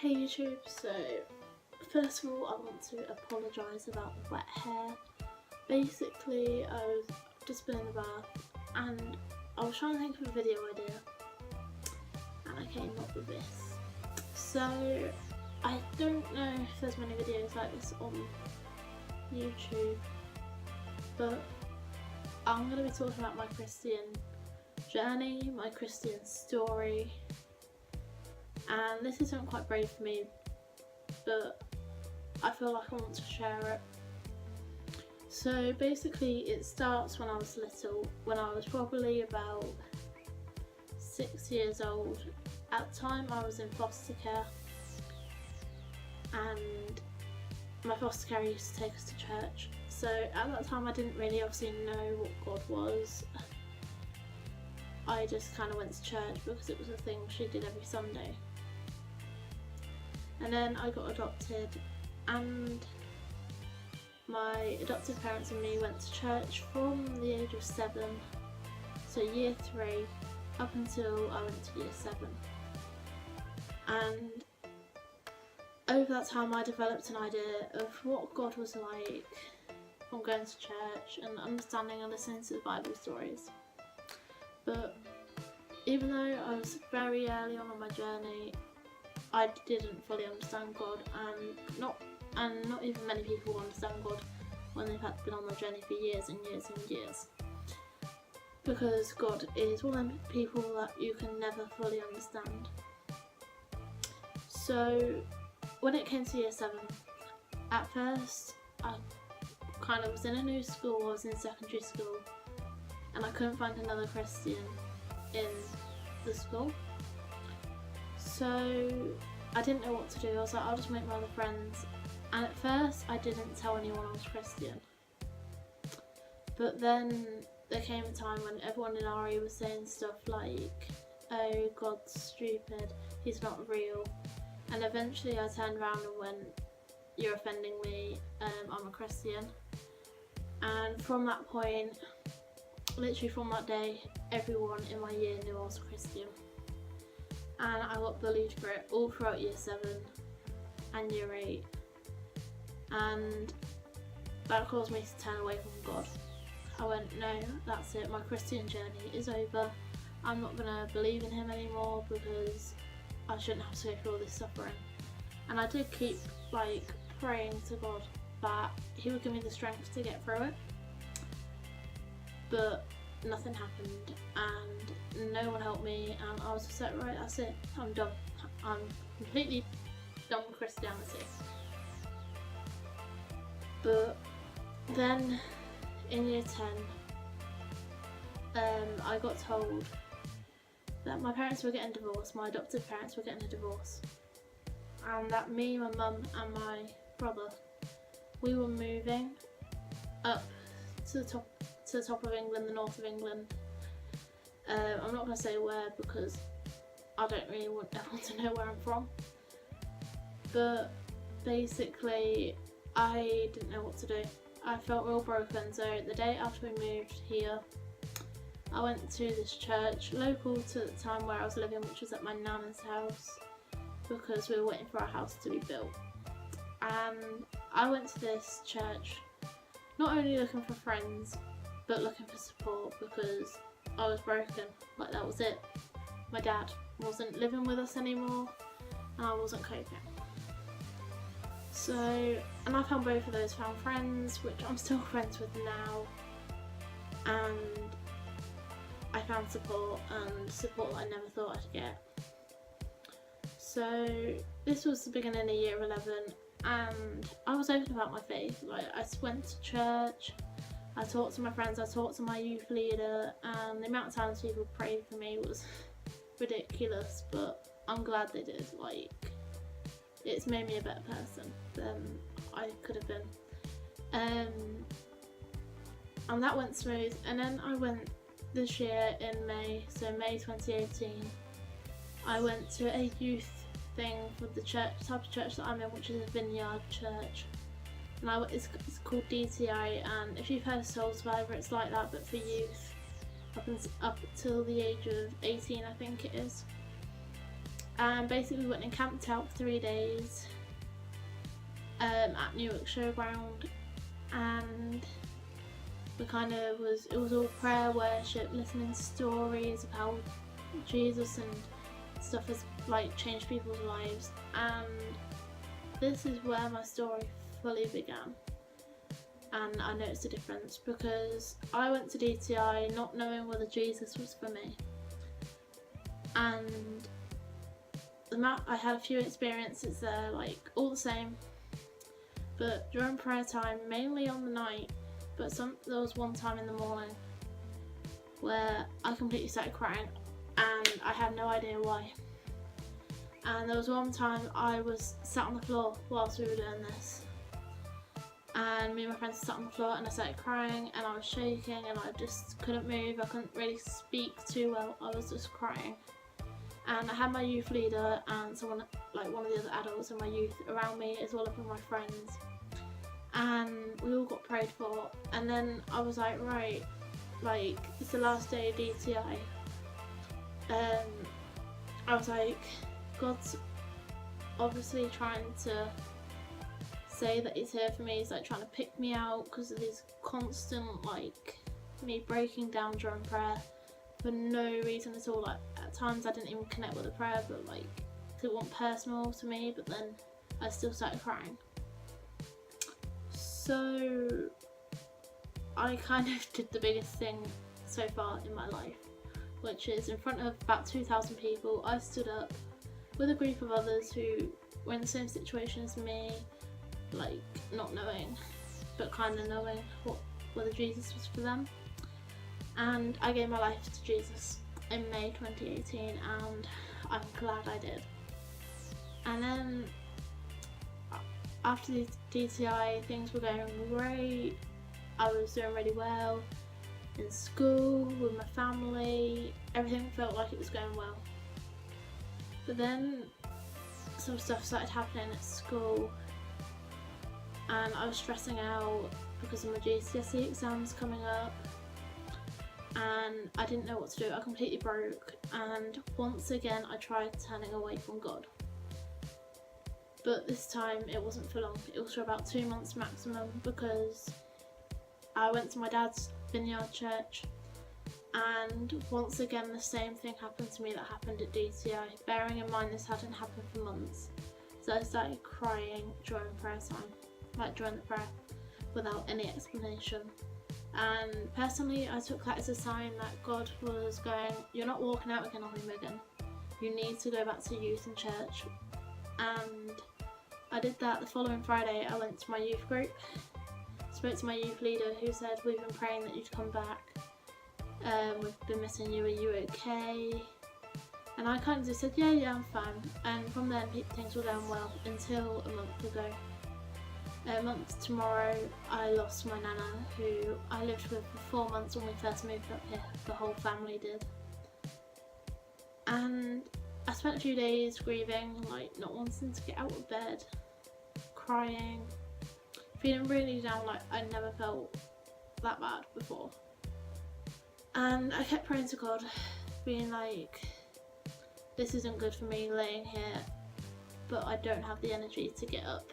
Hey YouTube, so first of all I want to apologise about the wet hair. Basically I was just been in the bath and I was trying to think of a video idea and I came up with this. So I don't know if there's many videos like this on YouTube, but I'm going to be talking about my Christian journey, my Christian story. And this isn't quite brave for me, but I feel like I want to share it. So basically it starts when I was little, when I was probably about 6 years old. At the time I was in foster care and my foster care used to take us to church. So at that time I didn't really obviously know what God was. I just kind of went to church because it was a thing she did every Sunday. And then I got adopted and my adoptive parents and me went to church from the age of 7, so year 3, up until I went to year 7. And over that time I developed an idea of what God was like from going to church and understanding and listening to the Bible stories. But even though I was very early on my journey, I didn't fully understand God, and not even many people understand God when they've been on their journey for years and years and years. Because God is one of them people that you can never fully understand. So when it came to year 7, at first I kind of was in a new school, I was in secondary school, and I couldn't find another Christian in the school. So I didn't know what to do. I was like, I'll just make my other friends. And at first I didn't tell anyone I was Christian. But then there came a time when everyone in RE was saying stuff like, oh, God's stupid, he's not real. And eventually I turned around and went, you're offending me, I'm a Christian. And from that point, literally from that day, everyone in my year knew I was a Christian. And I got bullied for it all throughout year 7 and year 8, and that caused me to turn away from God. I went, no, that's it, my Christian journey is over. I'm not gonna believe in him anymore because I shouldn't have to go through all this suffering. And I did keep praying to God that he would give me the strength to get through it, but nothing happened and no one helped me, and I was just like, right, that's it, I'm done. I'm completely done with Christianity. But then in year 10, I got told that my parents were getting divorced, my adoptive parents were getting a divorce, and that me, my mum and my brother, we were moving up to the top of England, the north of England. I'm not going to say where because I don't really want everyone to know where I'm from. But basically I didn't know what to do. I felt real broken, so the day after we moved here I went to this church local to the time where I was living, which was at my nana's house, because we were waiting for our house to be built. And I went to this church not only looking for friends but looking for support because I was broken, like that was it. My dad wasn't living with us anymore and I wasn't coping. So, and I found both of those, found friends, which I'm still friends with now, and I found support, and support that I never thought I'd get. So this was the beginning of year 11 and I was open about my faith. Like, I went to church, I talked to my friends, I talked to my youth leader, and the amount of times people prayed for me was ridiculous, but I'm glad they did. Like, it's made me a better person than I could have been. And that went smooth, and then I went this year in May, so May 2018, I went to a youth thing for the church, type of church that I'm in, which is a vineyard church. And it's called DTI, and if you've heard of Soul Survivor, it's like that but for youth up till the age of 18, I think it is. And basically we went and camped out for 3 days at Newark Showground, and we kind of it was all prayer, worship, listening to stories of how Jesus and stuff has like changed people's lives. And this is where my story fully began, and I noticed a difference because I went to DTI not knowing whether Jesus was for me, and I had a few experiences there, like all the same, but during prayer time, mainly on the night, but there was one time in the morning where I completely started crying and I had no idea why. And there was one time I was sat on the floor whilst we were doing this, and me and my friends sat on the floor and I started crying and I was shaking and I just couldn't move. I couldn't really speak too well, I was just crying. And I had my youth leader and someone, like one of the other adults in my youth around me, as well as my friends, and we all got prayed for. And then I was like, right, like it's the last day of DTI. I was like, God's obviously trying to say that he's here for me. He's like trying to pick me out because of this constant, like, me breaking down during prayer for no reason at all. Like at times I didn't even connect with the prayer, but like it wasn't personal to me, but then I still started crying. So I kind of did the biggest thing so far in my life, which is in front of about 2,000 people, I stood up with a group of others who were in the same situation as me, like not knowing, but kind of knowing whether Jesus was for them. And I gave my life to Jesus in May 2018, and I'm glad I did. And then after the DTI, things were going great. I was doing really well in school, with my family, everything felt like it was going well. But then some stuff started happening at school, and I was stressing out because of my GCSE exams coming up, and I didn't know what to do. I completely broke, and once again I tried turning away from God. But this time it wasn't for long, it was for about 2 months maximum, because I went to my dad's vineyard church, and once again the same thing happened to me that happened at DTI, bearing in mind this hadn't happened for months. So I started crying during prayer time, like during the prayer, without any explanation. And personally I took that as a sign that God was going, you're not walking out again on me, Megan. You need to go back to youth and church. And I did that. The following Friday I went to my youth group, spoke to my youth leader, who said, we've been praying that you'd come back, we've been missing you, are you okay? And I kind of just said, yeah, I'm fine. And from then things were going well until a month ago. A month tomorrow I lost my nana, who I lived with for 4 months when we first moved up here. The whole family did. And I spent a few days grieving, like not wanting to get out of bed, crying, feeling really down, like I never felt that bad before. And I kept praying to God, being like, this isn't good for me laying here, but I don't have the energy to get up.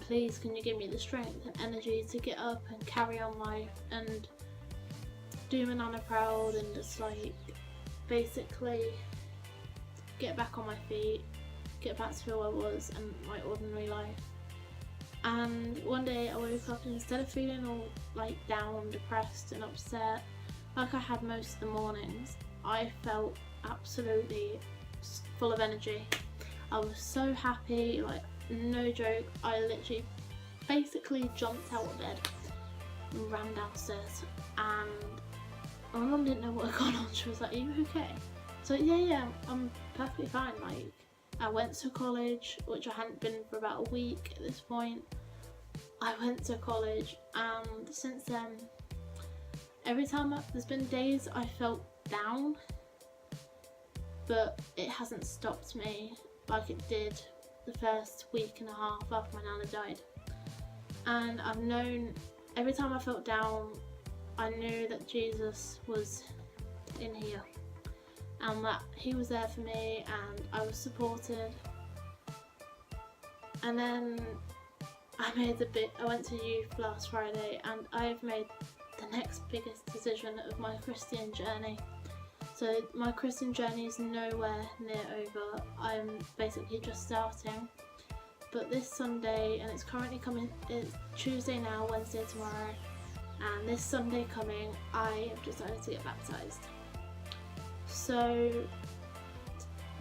Please can you give me the strength and energy to get up and carry on life and do my nana proud, and just like basically get back on my feet, get back to who I was and my ordinary life. And one day I woke up, and instead of feeling all like down, depressed and upset like I had most of the mornings, I felt absolutely full of energy. I was so happy, like no joke. I literally basically jumped out of bed and ran downstairs, and my mum didn't know what had gone on. She was like, are you okay? So yeah, I'm perfectly fine. Like I went to college, which I hadn't been for about a week at this point. I went to college, and since then, every time there's been days I felt down, but it hasn't stopped me like it did the first week and a half after my nana died. And I've known, every time I felt down, I knew that Jesus was in here, and that he was there for me and I was supported. And then I went to youth last Friday, and I've made the next biggest decision of my Christian journey. So my Christian journey is nowhere near over. I'm basically just starting. But this Sunday, and it's currently coming, it's Tuesday now, Wednesday tomorrow, and this Sunday coming, I have decided to get baptised. So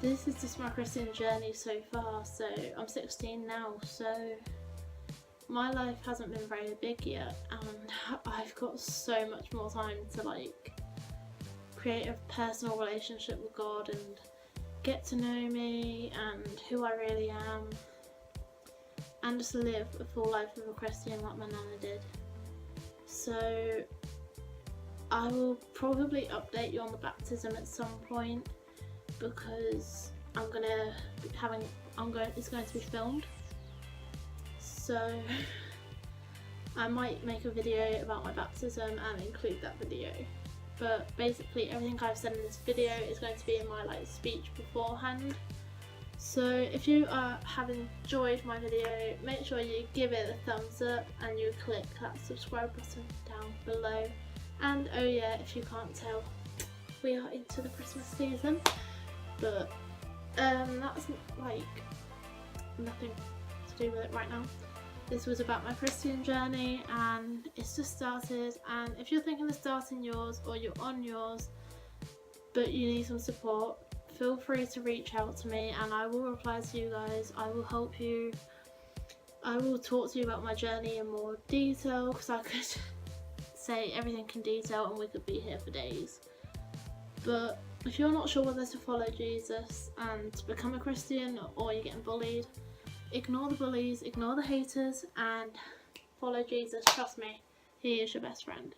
this is just my Christian journey so far. So I'm 16 now, so my life hasn't been very big yet, and I've got so much more time to like create a personal relationship with God and get to know me and who I really am, and just live a full life of a Christian like my nana did. So I will probably update you on the baptism at some point, because it's going to be filmed. So I might make a video about my baptism and include that video. But basically everything I've said in this video is going to be in my like speech beforehand. So if you have enjoyed my video, make sure you give it a thumbs up and you click that subscribe button down below. And oh yeah, if you can't tell, we are into the Christmas season. But that's like nothing to do with it right now. This was about my Christian journey, and it's just started. And if you're thinking of starting yours, or you're on yours but you need some support, feel free to reach out to me and I will reply to you guys. I will help you. I will talk to you about my journey in more detail, because I could say everything in detail and we could be here for days. But if you're not sure whether to follow Jesus and become a Christian, or you're getting bullied, ignore the bullies, ignore the haters, and follow Jesus. Trust me, he is your best friend.